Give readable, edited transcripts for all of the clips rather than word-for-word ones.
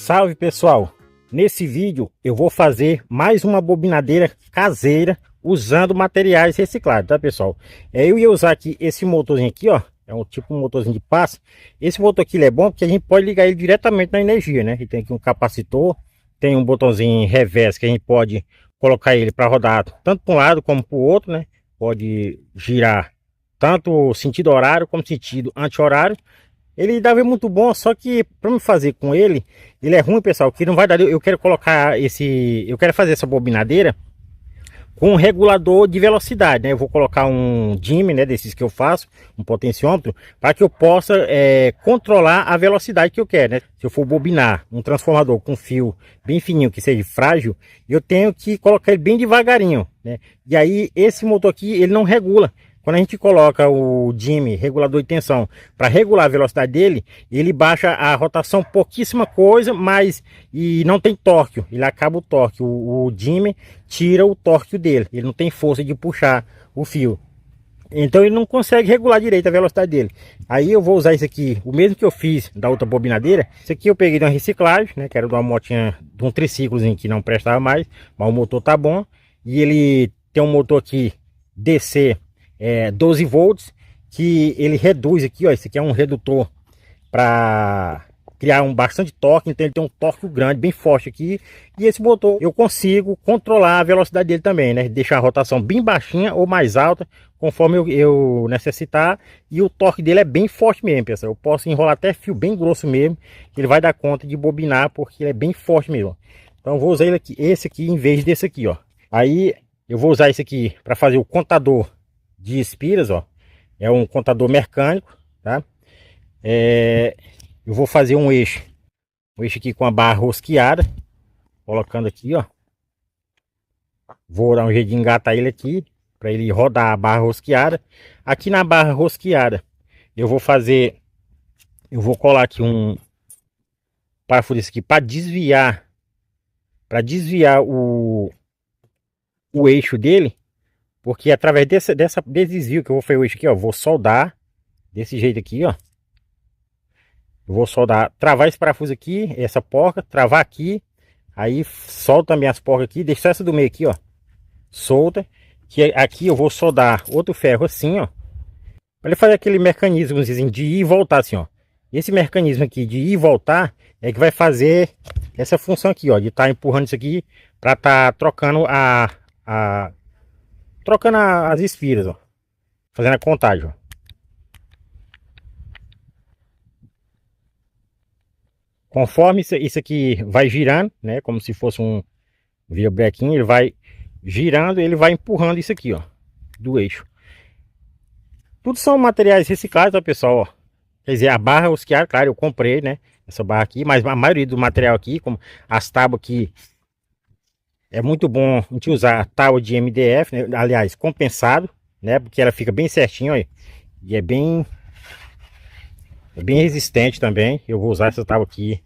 Salve pessoal, nesse vídeo eu vou fazer mais uma bobinadeira caseira usando materiais reciclados, tá pessoal? Eu ia usar aqui esse motorzinho aqui, ó, é um tipo um motorzinho de passo. Esse motor aqui ele é bom porque a gente pode ligar ele diretamente na energia, né? Ele tem aqui um capacitor, tem um botãozinho em reverse que a gente pode colocar ele para rodar tanto para um lado como para o outro, né? Pode girar tanto sentido horário como sentido anti-horário. Ele dava muito bom, só que para me fazer com ele, ele é ruim, pessoal, que não vai dar. Eu quero colocar eu quero fazer essa bobinadeira com um regulador de velocidade, né? Eu vou colocar um dimmer, né, desses que eu faço, um potenciômetro, para que eu possa controlar a velocidade que eu quero, né? Se eu for bobinar um transformador com fio bem fininho, que seja frágil, eu tenho que colocar ele bem devagarinho, né? E aí esse motor aqui, ele não regula. Quando a gente coloca o dimmer, regulador de tensão, para regular a velocidade dele, ele baixa a rotação pouquíssima coisa, mas e não tem torque, ele acaba o torque. O dimmer tira o torque dele, ele não tem força de puxar o fio. Então ele não consegue regular direito a velocidade dele. Aí eu vou usar isso aqui, o mesmo que eu fiz da outra bobinadeira. Isso aqui eu peguei de uma reciclagem, né, que era de uma motinha, de um triciclozinho que não prestava mais, mas o motor tá bom. E ele tem um motor aqui DC 12 volts, que ele reduz aqui, ó, esse aqui é um redutor para criar bastante torque, então ele tem um torque grande, bem forte aqui, e esse motor eu consigo controlar a velocidade dele também, né, deixar a rotação bem baixinha ou mais alta, conforme eu necessitar, e o torque dele é bem forte mesmo, pessoal, eu posso enrolar até fio bem grosso mesmo, ele vai dar conta de bobinar, porque ele é bem forte mesmo. Então eu vou usar ele aqui, esse aqui em vez desse aqui, ó. Aí eu vou usar esse aqui para fazer o contador de espiras, ó, é um contador mecânico, tá? Eu vou fazer um eixo aqui com a barra rosqueada, colocando aqui, ó. Vou dar um jeito de engatar ele aqui, para ele rodar a barra rosqueada. Aqui na barra rosqueada, eu vou colar aqui um parafuso aqui para desviar o eixo dele. Porque através desse desvio que eu vou fazer hoje aqui, ó, vou soldar desse jeito aqui, ó. Eu vou soldar, travar esse parafuso aqui, essa porca, travar aqui. Aí solto também as porcas aqui, deixo essa do meio aqui, ó. Solta. Que aqui eu vou soldar outro ferro assim, ó. Para ele fazer aquele mecanismo de ir e voltar assim, ó. Esse mecanismo aqui de ir e voltar é que vai fazer essa função aqui, ó. De estar empurrando isso aqui para estar trocando as espiras, ó, fazendo a contagem, ó. Conforme isso aqui vai girando, né, como se fosse um virabrequim, ele vai girando, ele vai empurrando isso aqui, ó, do eixo. Tudo são materiais reciclados, ó, pessoal, ó. Quer dizer, a barra rosqueada, claro, eu comprei, né, essa barra aqui, mas a maioria do material aqui, como as tábuas aqui, é muito bom a gente usar a tábua de MDF, né? Aliás, compensado, né? Porque ela fica bem certinho, ó, e é bem resistente também. Eu vou usar essa tábua aqui,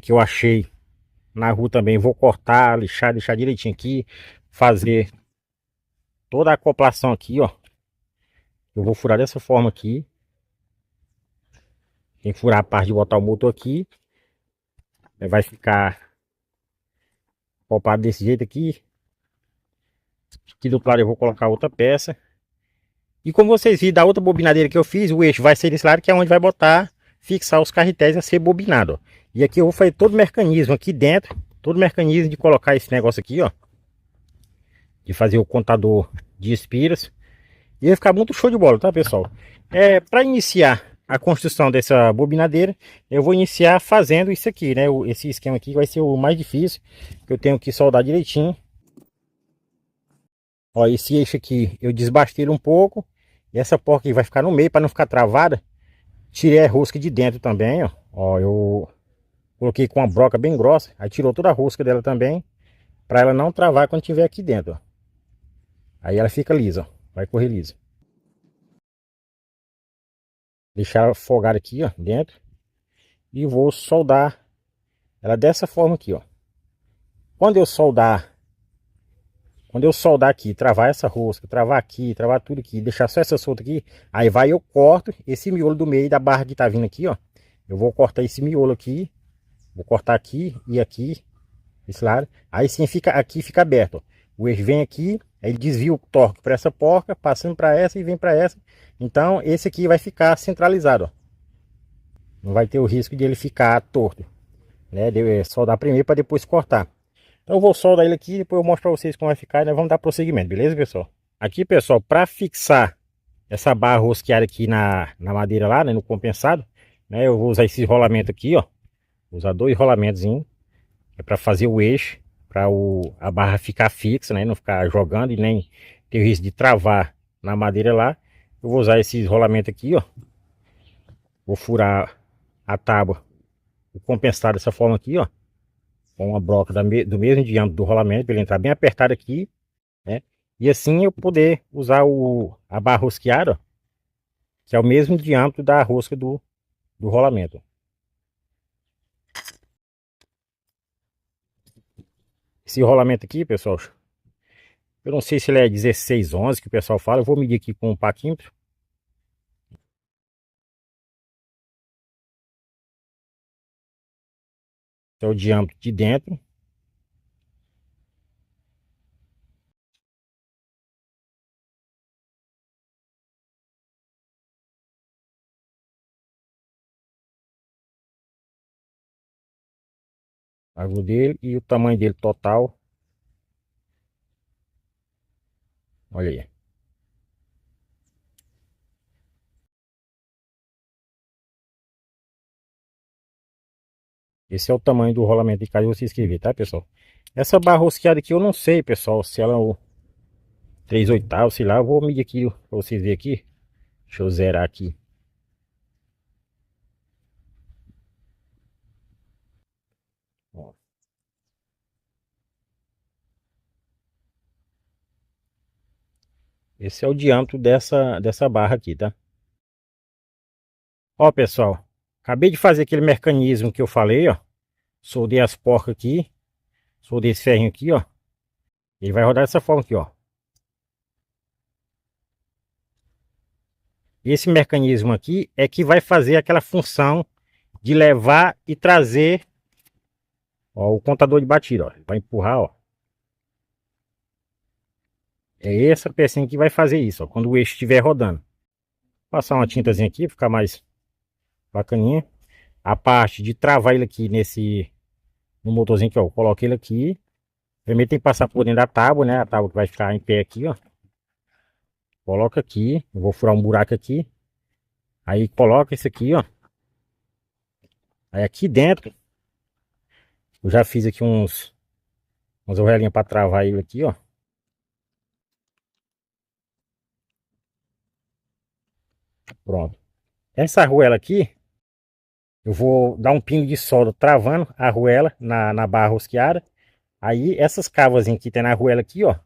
que eu achei na rua também. Vou cortar, lixar, deixar direitinho aqui, fazer toda a acoplação aqui, ó. Eu vou furar dessa forma aqui. Tem que furar a parte de botar o motor aqui. Vai ficar acoplado desse jeito aqui. Aqui do outro lado eu vou colocar outra peça. E como vocês viram da outra bobinadeira que eu fiz, o eixo vai ser desse lado, que é onde vai botar, fixar os carretéis a ser bobinado, ó. E aqui eu vou fazer todo o mecanismo aqui dentro, todo o mecanismo de colocar esse negócio aqui, ó. De fazer o contador de espiras. E vai ficar muito show de bola, tá, pessoal? Para iniciar a construção dessa bobinadeira, eu vou iniciar fazendo isso aqui, né? Esse esquema aqui vai ser o mais difícil, que eu tenho que soldar direitinho. Ó, esse eixo aqui eu desbastei ele um pouco. E essa porca aqui vai ficar no meio para não ficar travada. Tirei a rosca de dentro também, ó. Ó, eu coloquei com uma broca bem grossa. Aí tirou toda a rosca dela também, para ela não travar quando tiver aqui dentro, ó. Aí ela fica lisa, ó. Vai correr lisa. Deixar ela folgada aqui, ó, dentro. E vou soldar ela dessa forma aqui, ó. Quando eu soldar aqui, travar essa rosca, travar aqui, travar tudo aqui, deixar só essa solta aqui, aí vai eu corto esse miolo do meio da barra que tá vindo aqui, ó. Eu vou cortar esse miolo aqui Vou cortar aqui e aqui, esse lado. Aí sim fica aqui, fica aberto, ó. O eixo vem aqui, aí ele desvia o torque para essa porca, passando para essa e vem para essa. Então esse aqui vai ficar centralizado, ó. Não vai ter o risco de ele ficar torto, né? De soldar primeiro para depois cortar. Então eu vou soldar ele aqui, depois eu mostro para vocês como vai ficar e nós vamos dar prosseguimento, beleza, pessoal? Aqui, pessoal, para fixar essa barra rosqueada aqui na madeira lá, né, no compensado, né, eu vou usar esse rolamento aqui, ó. Vou usar 2 rolamentos, é para fazer o eixo, para a barra ficar fixa, né, não ficar jogando e nem ter o risco de travar na madeira lá. Eu vou usar esses rolamentos aqui, ó. Vou furar a tábua, o compensado dessa forma aqui, ó, com uma broca do mesmo diâmetro do rolamento, para ele entrar bem apertado aqui, né? E assim eu poder usar a barra rosqueada, ó, que é o mesmo diâmetro da rosca do rolamento. Esse rolamento aqui, pessoal, eu não sei se ele é 1611 que o pessoal fala. Eu vou medir aqui com um paquímetro. Esse é o diâmetro de dentro. A largura dele e o tamanho dele total. Olha aí. Esse é o tamanho do rolamento de cada você escrever, tá, pessoal? Essa barra rosqueada aqui eu não sei, pessoal, se ela é o 3/8, sei lá. Eu vou medir aqui pra vocês verem aqui. Deixa eu zerar aqui. Ó. Esse é o diâmetro dessa barra aqui, tá? Ó, pessoal, acabei de fazer aquele mecanismo que eu falei, ó. Soldei as porcas aqui. Soldei esse ferrinho aqui, ó. Ele vai rodar dessa forma aqui, ó. Esse mecanismo aqui é que vai fazer aquela função de levar e trazer, ó, o contador de batida, ó. Vai empurrar, ó. É essa pecinha que vai fazer isso, ó, quando o eixo estiver rodando. Vou passar uma tintazinha aqui, ficar mais bacaninha. A parte de travar ele aqui no motorzinho aqui, ó. Eu coloco ele aqui. Primeiro tem que passar por dentro da tábua, né? A tábua que vai ficar em pé aqui, ó. Coloca aqui. Eu vou furar um buraco aqui. Aí coloca esse aqui, ó. Aí aqui dentro, eu já fiz aqui umas orelhinhas para travar ele aqui, ó. Pronto. Essa arruela aqui, eu vou dar um pingo de solda travando a arruela na barra rosqueada. Aí essas cavazinhas que tem na arruela aqui, ó,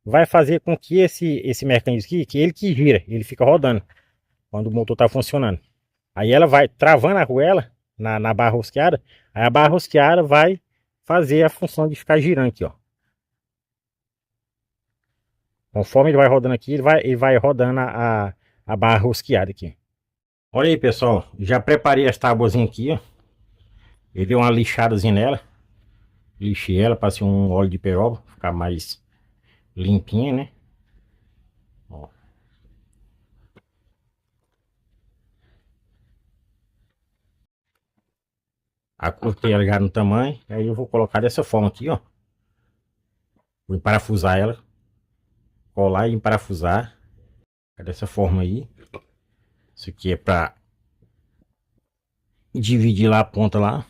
vai fazer com que esse mecanismo aqui, que ele que gira, ele fica rodando quando o motor tá funcionando. Aí ela vai travando a arruela na barra rosqueada. Aí a barra rosqueada vai fazer a função de ficar girando aqui, ó. Conforme ele vai rodando aqui, ele vai rodando a barra rosqueada aqui. Olha aí, pessoal. Já preparei as tábuas aqui, ó. Eu dei uma lixadazinha nela. Lixei ela, passei um óleo de peroba, ficar mais limpinha, né? Ó. Acortei ela já no tamanho. Aí eu vou colocar dessa forma aqui, ó. Vou emparafusar ela. Colar e emparafusar. Dessa forma aí. Isso aqui é pra dividir lá a ponta lá.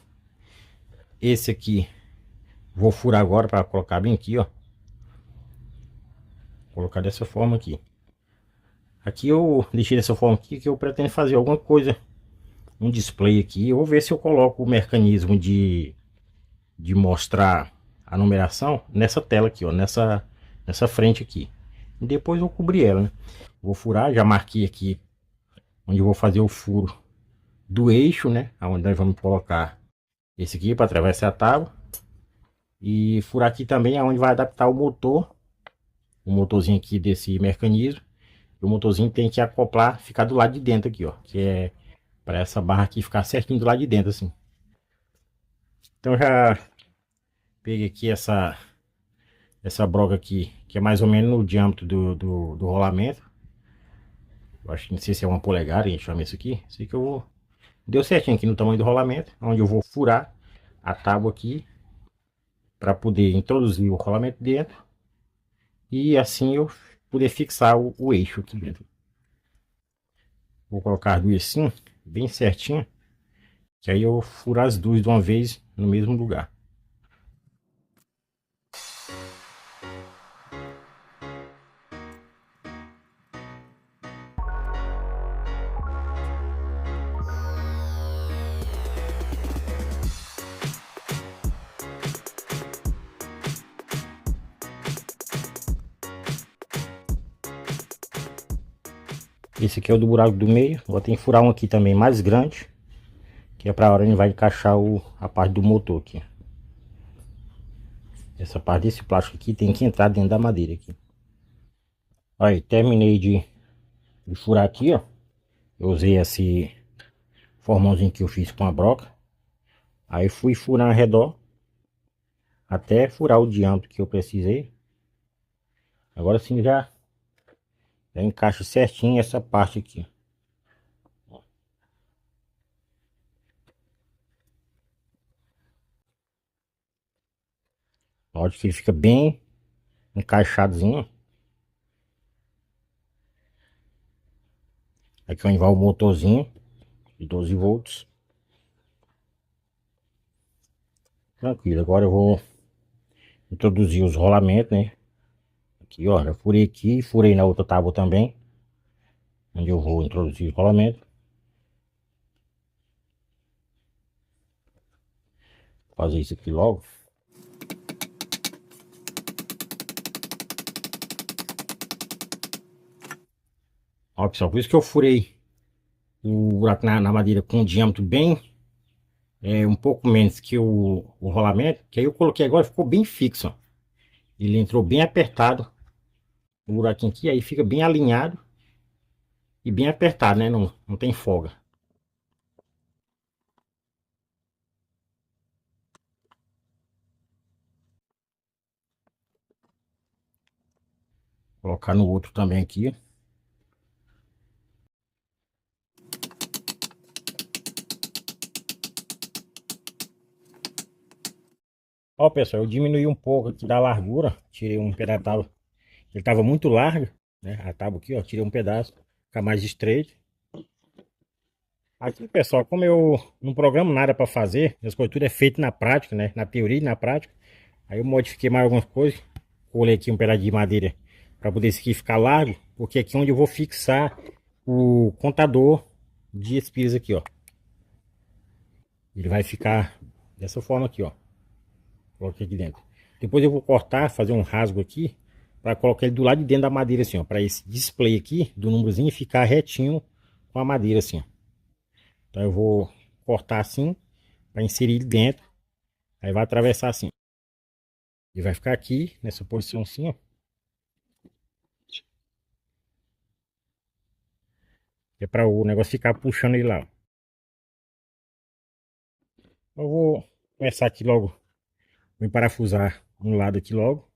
Esse aqui vou furar agora para colocar bem aqui, ó. Colocar dessa forma aqui. Aqui eu deixei dessa forma aqui que eu pretendo fazer alguma coisa, um display aqui. Eu vou ver se eu coloco o mecanismo de mostrar a numeração nessa tela aqui, ó, nessa frente aqui. E depois eu vou cobrir ela, né? Vou furar, já marquei aqui onde eu vou fazer o furo do eixo, né? Onde nós vamos colocar esse aqui para atravessar a tábua. E furar aqui também aonde vai adaptar o motorzinho aqui desse mecanismo. O motorzinho tem que acoplar, ficar do lado de dentro aqui, ó. Que é para essa barra aqui ficar certinho do lado de dentro, assim. Então já peguei aqui essa broca aqui, que é mais ou menos no diâmetro do rolamento. Eu acho que não sei se é uma polegada, a gente chama isso aqui. Sei que eu vou. Deu certinho aqui no tamanho do rolamento, onde eu vou furar a tábua aqui para poder introduzir o rolamento dentro e assim eu poder fixar o eixo aqui dentro. Vou colocar as duas assim, bem certinho, que aí eu furo as duas de uma vez no mesmo lugar. Esse aqui é o do buraco do meio. Vou ter que furar um aqui também mais grande, que é para a hora ele vai encaixar a parte do motor aqui. Essa parte desse plástico aqui tem que entrar dentro da madeira aqui. Aí, terminei de furar aqui, ó. Eu usei esse formãozinho que eu fiz com a broca. Aí fui furar ao redor, até furar o diâmetro que eu precisei. Agora sim já encaixa certinho essa parte aqui. Olha que ele fica bem encaixadinho. Aqui onde vai o motorzinho de 12 volts. Tranquilo, agora eu vou introduzir os rolamentos, né? Aqui, ó, já furei aqui, furei na outra tábua também, onde eu vou introduzir os rolamentos. Vou fazer isso aqui logo. Ó, pessoal, por isso que eu furei o buraco na madeira com um diâmetro bem, um pouco menos que o rolamento, que aí eu coloquei agora, ficou bem fixo, ó. Ele entrou bem apertado, o buraquinho aqui, aí fica bem alinhado e bem apertado, né? Não tem folga. Vou colocar no outro também aqui. Ó, pessoal, eu diminui um pouco aqui da largura, tirei um pedaço, ele tava muito largo, né? A tábua aqui, ó, tirei um pedaço, fica mais estreito. Aqui, pessoal, como eu não programo nada para fazer, as coisas tudo é feito na prática, né? Na teoria e na prática. Aí eu modifiquei mais algumas coisas, colei aqui um pedaço de madeira para poder esse aqui ficar largo, porque aqui é onde eu vou fixar o contador de espiras aqui, ó. Ele vai ficar dessa forma aqui, ó. Coloquei aqui dentro. Depois eu vou cortar, fazer um rasgo aqui, para colocar ele do lado de dentro da madeira assim, ó, para esse display aqui do númerozinho ficar retinho com a madeira assim, ó. Então eu vou cortar assim para inserir ele dentro. Aí vai atravessar assim. E vai ficar aqui nessa posição assim, ó. Que é para o negócio ficar puxando ele lá, ó. Eu vou começar aqui logo. Vou parafusar um lado aqui logo.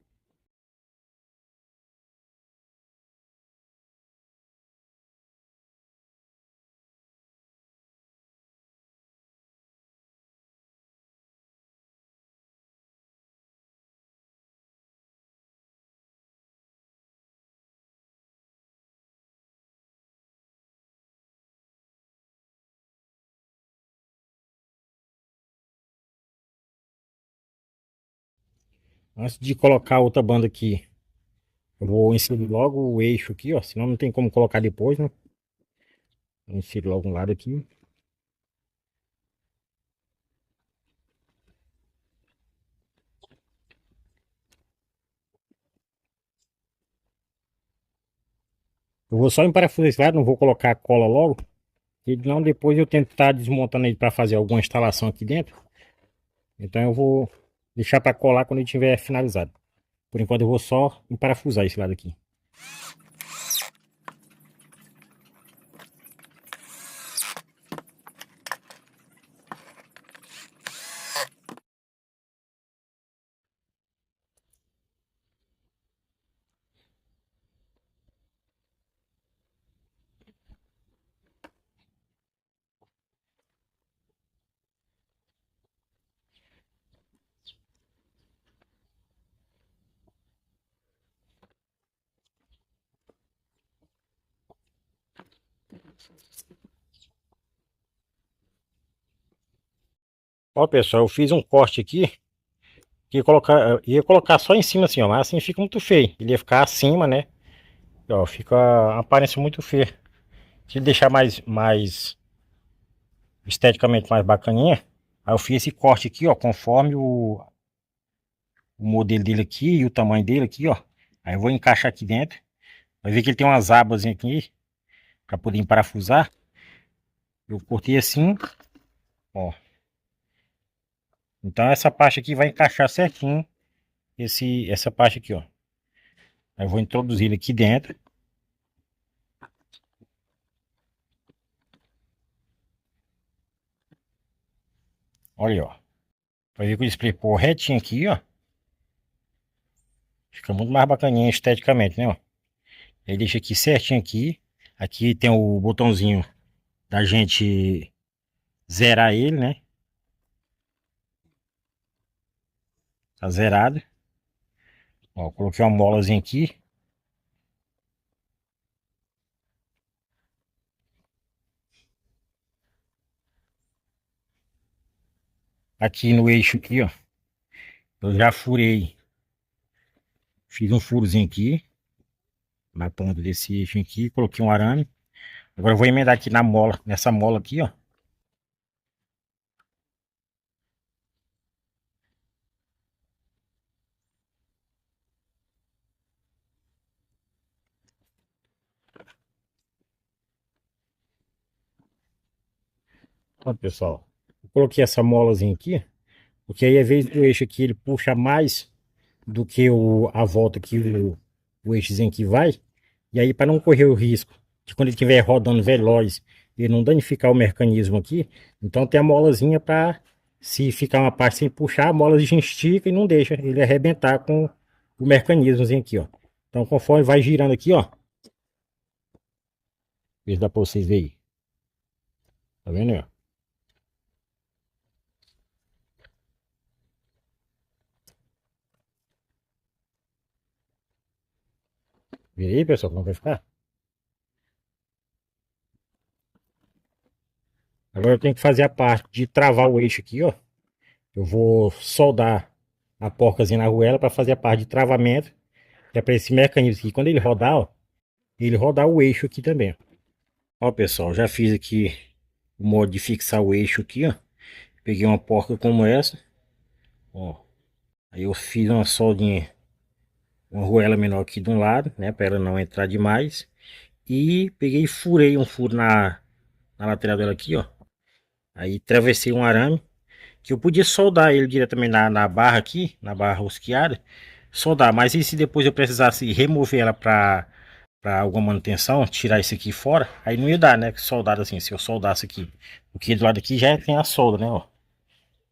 Antes de colocar a outra banda aqui, eu vou inserir logo o eixo aqui, ó. Senão não tem como colocar depois, né? Vou inserir logo um lado aqui. Eu vou só emparafusar esse lado, não vou colocar a cola logo. E não, depois eu tento estar desmontando ele para fazer alguma instalação aqui dentro. Então eu vou deixar para colar quando ele estiver finalizado. Por enquanto eu vou só emparafusar esse lado aqui. Ó, pessoal, eu fiz um corte aqui. Ia colocar só em cima assim, ó. Mas assim fica muito feio. Ele ia ficar acima, né? Ó, fica uma aparência muito feia. Se ele deixar mais esteticamente mais bacaninha. Aí eu fiz esse corte aqui, ó. Conforme o modelo dele aqui e o tamanho dele aqui, ó. Aí eu vou encaixar aqui dentro. Vai ver que ele tem umas abas aqui para poder parafusar. Eu cortei assim, ó. Então essa parte aqui vai encaixar certinho essa parte aqui, ó. Aí eu vou introduzir ele aqui dentro. Olha aí, ó. Vai ver que ele explicou retinho aqui, ó. Fica muito mais bacaninha esteticamente, né, ó. Aí deixa aqui certinho aqui. Aqui tem o botãozinho da gente zerar ele, né? Tá zerado. Ó, coloquei uma molazinha aqui. Aqui no eixo aqui, ó. Eu já furei. Fiz um furozinho aqui. Na ponta desse eixo aqui. Coloquei um arame. Agora eu vou emendar aqui na mola. Nessa mola aqui, ó. Ó, pessoal. Eu coloquei essa molazinha aqui. Porque aí, às vezes, o eixo aqui ele puxa mais do que a volta que o eixozinho aqui vai. E aí, para não correr o risco de quando ele estiver rodando veloz, ele não danificar o mecanismo aqui, então tem a molazinha para, se ficar uma parte sem puxar, a mola a gente estica e não deixa ele arrebentar com o mecanismozinho aqui, ó. Então, conforme vai girando aqui, ó, vê se dá para vocês verem. Tá vendo aí, ó? Vê aí, pessoal, como vai ficar? Agora eu tenho que fazer a parte de travar o eixo aqui, ó. Eu vou soldar a porcazinha na arruela para fazer a parte de travamento, que é para esse mecanismo aqui. Quando ele rodar, ó, ele rodar o eixo aqui também. Ó, pessoal, já fiz aqui o modo de fixar o eixo aqui, ó. Peguei uma porca como essa, ó. Aí eu fiz uma soldinha, uma arruela menor aqui de um lado, né, para ela não entrar demais. E peguei e furei um furo na lateral dela aqui, ó. Aí travessei um arame, que eu podia soldar ele diretamente na barra aqui, na barra rosqueada, soldar. Mas e se depois eu precisasse remover ela para alguma manutenção, tirar isso aqui fora, aí não ia dar, né? Soldado assim, se eu soldasse aqui. Porque do lado aqui já tem a solda, né? Ó.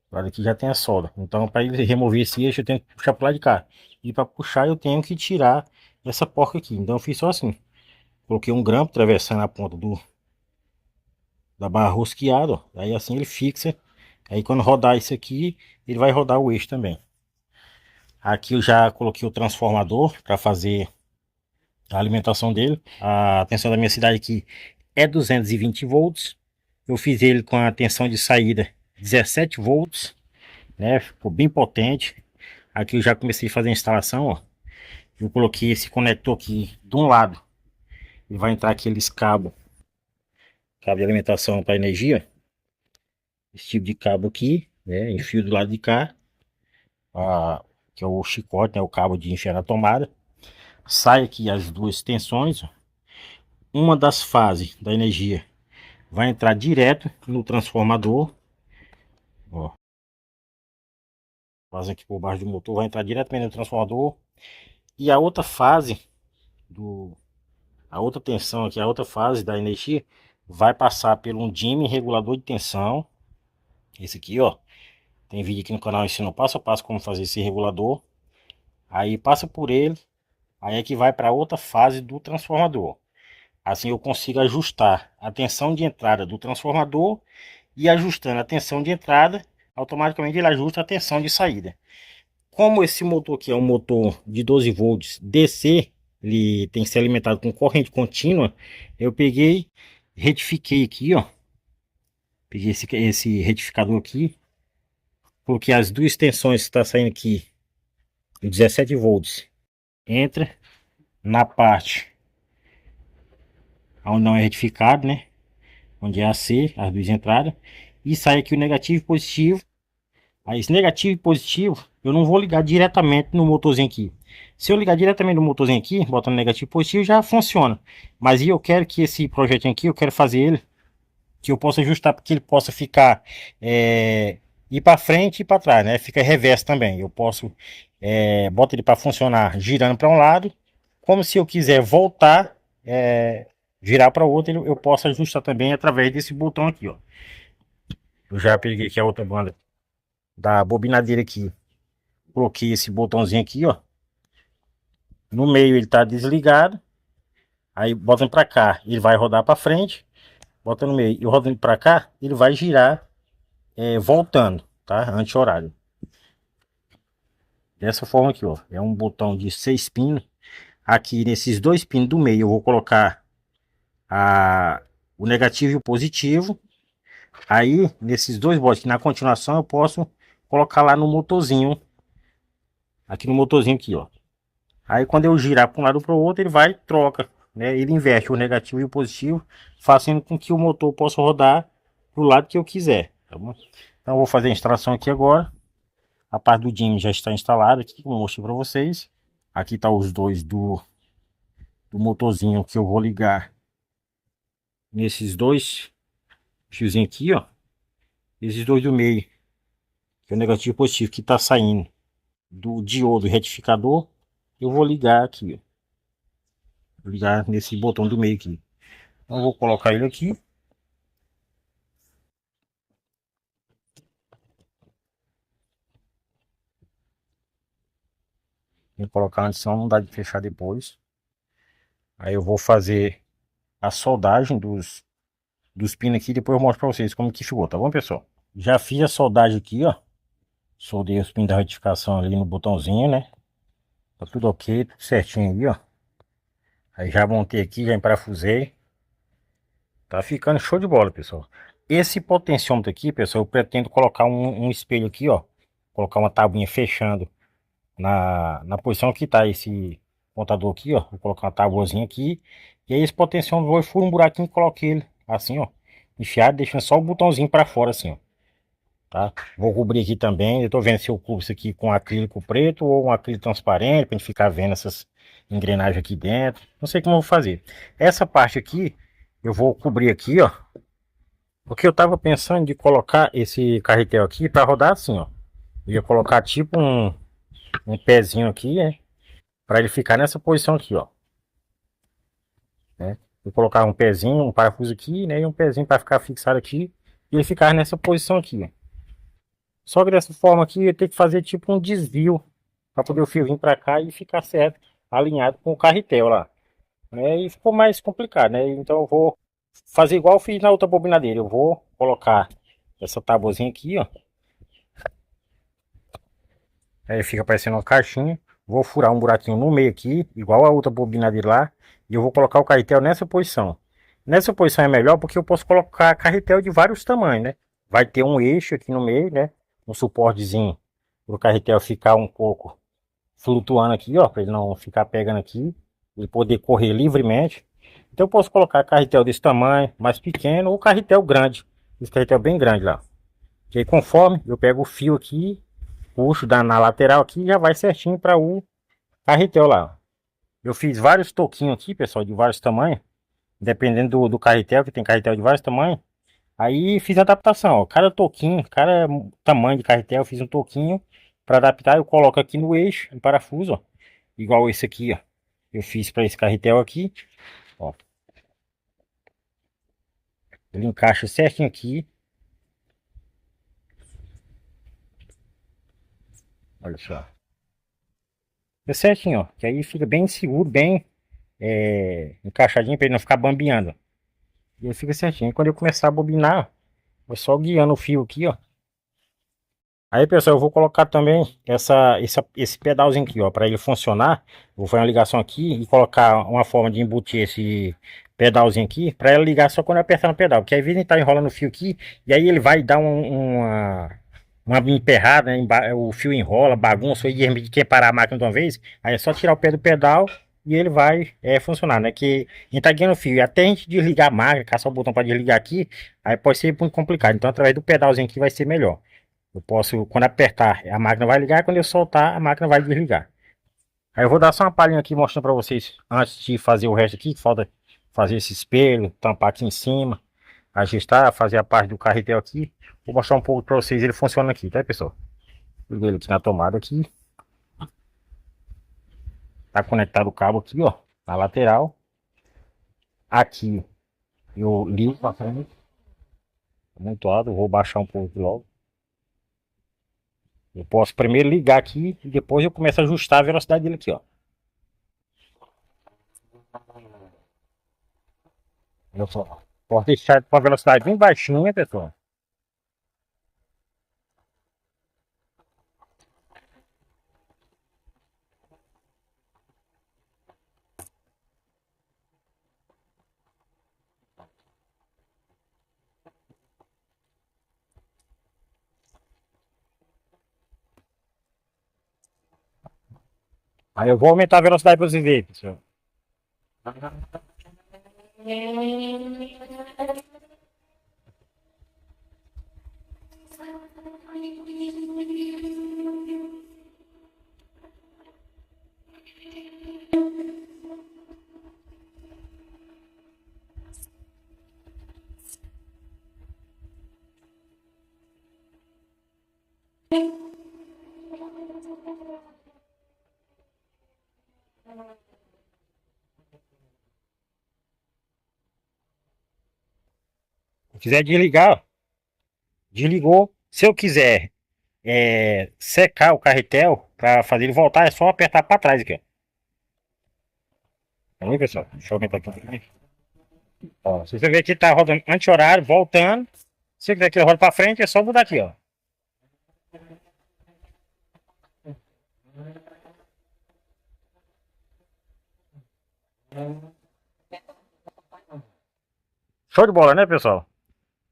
Do lado aqui já tem a solda. Então, para ele remover esse eixo, eu tenho que puxar pro lado de cá. E para puxar, eu tenho que tirar essa porca aqui. Então, eu fiz só assim. Coloquei um grampo atravessando a ponta da barra rosqueada, ó. Aí assim ele fixa. Aí quando rodar isso aqui, ele vai rodar o eixo também. Aqui eu já coloquei o transformador para fazer a alimentação dele. A tensão da minha cidade aqui é 220 volts. Eu fiz ele com a tensão de saída 17 volts, né? Ficou bem potente. Aqui eu já comecei a fazer a instalação, ó. Eu coloquei esse conector aqui de um lado e vai entrar aqueles cabo de alimentação para energia. Esse tipo de cabo aqui, né? Enfio do lado de cá, que é o chicote, né? O cabo de enfiar na tomada. Sai aqui as duas tensões, ó. Uma das fases da energia vai entrar direto no transformador, ó. Faz aqui por baixo do motor, vai entrar diretamente no transformador. E a outra fase a outra tensão aqui, a outra fase da energia vai passar por um dimmer regulador de tensão. Esse aqui, ó. Tem vídeo aqui no canal ensinando passo a passo como fazer esse regulador. Aí passa por ele, aí é que vai para outra fase do transformador. Assim eu consigo ajustar a tensão de entrada do transformador e ajustando a tensão de entrada, automaticamente ele ajusta a tensão de saída. Como esse motor aqui é um motor de 12 volts DC, ele tem que ser alimentado com corrente contínua, eu peguei retifiquei aqui, ó. Peguei esse retificador aqui. Coloquei as duas tensões que está saindo aqui. 17 volts. Entra na parte onde não é retificado, né? Onde é AC, as duas entradas. E sai aqui o negativo e positivo. Aí esse negativo e positivo, eu não vou ligar diretamente no motorzinho aqui. Se eu ligar diretamente no motorzinho aqui, botando negativo e positivo, já funciona. Mas eu quero que esse projetinho aqui, eu quero fazer ele, que eu possa ajustar para que ele possa ficar, ir para frente e para trás, né? Fica reverso também. Eu posso, botar ele para funcionar girando para um lado, como se eu quiser voltar, virar para o outro, eu posso ajustar também através desse botão aqui, ó. Eu já peguei aqui a outra banda da bobinadeira aqui. Coloquei esse botãozinho aqui, ó. No meio ele tá desligado. Aí botando para cá, ele vai rodar para frente. Bota no meio e rodando para cá, ele vai girar, voltando, tá? Anti-horário. Dessa forma aqui, ó. É um botão de 6 pinos. Aqui nesses dois pinos do meio eu vou colocar o negativo e o positivo. Aí nesses dois botes, na continuação eu posso colocar lá no motorzinho. Aqui no motorzinho aqui, ó. Aí quando eu girar para um lado para o outro, ele vai e troca, né? Ele inverte o negativo e o positivo, fazendo com que o motor possa rodar para o lado que eu quiser, tá bom? Então eu vou fazer a instalação aqui agora. A parte do dimmer já está instalada aqui, como eu mostrei para vocês. Aqui tá os dois do motorzinho que eu vou ligar nesses dois fiozinhos aqui, ó. Esses dois do meio, que é o negativo e o positivo, que tá saindo do diodo retificador, eu vou ligar aqui, ó. Ligar nesse botão do meio aqui. Então, eu vou colocar ele aqui. Vou colocar antes, senão não dá de fechar depois. Aí eu vou fazer a soldagem dos pinos aqui. Depois eu mostro pra vocês como que ficou, tá bom, pessoal? Já fiz a soldagem aqui, ó. Soldei os pinos da retificação ali no botãozinho, né? Tá tudo ok, tudo certinho aí, ó. Aí já montei aqui, já emparafusei. Tá ficando show de bola, pessoal. Esse potenciômetro aqui, pessoal, eu pretendo colocar um espelho aqui, ó. Colocar uma tabuinha fechando na posição que tá esse contador aqui, ó. Vou colocar uma tabuazinha aqui. E aí esse potenciômetro, vou furar um buraquinho e coloquei ele assim, ó. Enfiado, deixando só o botãozinho para fora assim, ó. Tá? Vou cobrir aqui também. Eu tô vendo se eu cubro isso aqui com acrílico preto ou um acrílico transparente, pra gente ficar vendo essas engrenagens aqui dentro. Não sei como eu vou fazer. Essa parte aqui, eu vou cobrir aqui, ó. Porque eu tava pensando de colocar esse carretel aqui para rodar assim, ó. Eu ia colocar tipo um pezinho aqui, né? Para ele ficar nessa posição aqui, ó. Né? Vou colocar um pezinho, um parafuso aqui, né? E um pezinho para ficar fixado aqui. E ele ficar nessa posição aqui, ó. Só que dessa forma aqui eu tenho que fazer tipo um desvio para poder o fio vir para cá e ficar certo, alinhado com o carretel lá, né? E ficou mais complicado, né? Então eu vou fazer igual eu fiz na outra bobinadeira. Eu vou colocar essa tabuzinha aqui, ó. Aí fica parecendo uma caixinha. Vou furar um buraquinho no meio aqui, igual a outra bobinadeira lá. E eu vou colocar o carretel nessa posição. Nessa posição é melhor porque eu posso colocar carretel de vários tamanhos, né? Vai ter um eixo aqui no meio, né? Um suportezinho para o carretel ficar um pouco flutuando aqui, ó. Para ele não ficar pegando aqui. E poder correr livremente. Então eu posso colocar carretel desse tamanho, mais pequeno, ou carretel grande. Esse carretel bem grande lá. Que aí conforme eu pego o fio aqui, puxo na lateral aqui, já vai certinho para o carretel lá. Eu fiz vários toquinhos aqui, pessoal, de vários tamanhos. Dependendo do carretel, que tem carretel de vários tamanhos. Aí fiz a adaptação, ó. Cada toquinho, cada tamanho de carretel, eu fiz um toquinho para adaptar. Eu coloco aqui no eixo, no parafuso, ó. Igual esse aqui, ó. Eu fiz para esse carretel aqui, ó. Ele encaixa certinho aqui. Olha só. É certinho, ó. Que aí fica bem seguro, bem encaixadinho para ele não ficar bambeando. E ele fica certinho. E quando eu começar a bobinar, vou só guiando o fio aqui, ó. Aí, pessoal, eu vou colocar também esse pedalzinho aqui, ó, para ele funcionar. Vou fazer uma ligação aqui e colocar uma forma de embutir esse pedalzinho aqui, para ela ligar só quando eu apertar no pedal, porque às vezes ele tá enrolando o fio aqui, e aí ele vai dar uma emperrada, né? O fio enrola, bagunça, e de repente quer parar a máquina de uma vez, aí é só tirar o pé do pedal e ele vai funcionar, né? Que a gente tá guiando o fio, e até a gente desligar a máquina, caçar o botão para desligar aqui, aí pode ser muito complicado, então através do pedalzinho aqui vai ser melhor. Eu posso, quando apertar, a máquina vai ligar, quando eu soltar, a máquina vai desligar. Aí eu vou dar só uma palhinha aqui mostrando para vocês, antes de fazer o resto aqui, que falta fazer esse espelho, tampar aqui em cima, ajustar, fazer a parte do carretel aqui. Vou mostrar um pouco para vocês, ele funciona aqui, tá, pessoal? Liguei ele aqui na tomada aqui. Tá conectado o cabo aqui, ó, na lateral. Aqui eu ligo pra frente. Muito alto, vou baixar um pouco logo. Eu posso primeiro ligar aqui e depois eu começo a ajustar a velocidade dele aqui, ó. Eu só posso deixar com a velocidade bem baixinha, pessoal. Aí eu vou aumentar a velocidade para vocês verem, pessoal. Se quiser desligar, ó, desligou. Se eu quiser secar o carretel para fazer ele voltar, é só apertar para trás aqui, ó. Tá aí, pessoal? Deixa eu aumentar aqui. Ó, se você ver que tá rodando anti-horário, voltando. Se você quiser que ele rode para frente, é só mudar aqui, ó. Show de bola, né, pessoal?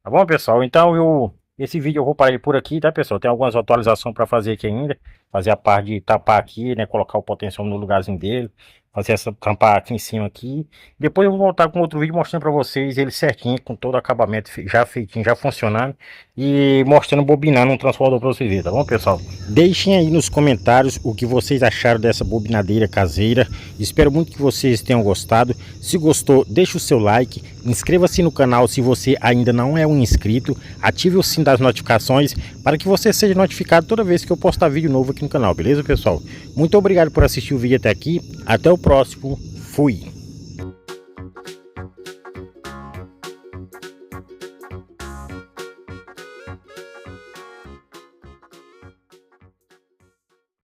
Tá bom, pessoal? Então esse vídeo eu vou parar por aqui, tá, pessoal? Tem algumas atualizações para fazer aqui ainda. Fazer a parte de tapar aqui, né? Colocar o potencial no lugarzinho dele. Fazer essa tampar aqui em cima aqui. Depois eu vou voltar com outro vídeo mostrando para vocês ele certinho, com todo o acabamento já feitinho, já funcionando. E mostrando, bobinando um transformador para vocês verem, tá bom, pessoal? Deixem aí nos comentários o que vocês acharam dessa bobinadeira caseira. Espero muito que vocês tenham gostado. Se gostou, deixe o seu like. Inscreva-se no canal se você ainda não é um inscrito. Ative o sininho das notificações para que você seja notificado toda vez que eu postar vídeo novo aqui no canal, beleza, pessoal? Muito obrigado por assistir o vídeo até aqui. Até o próximo. Fui!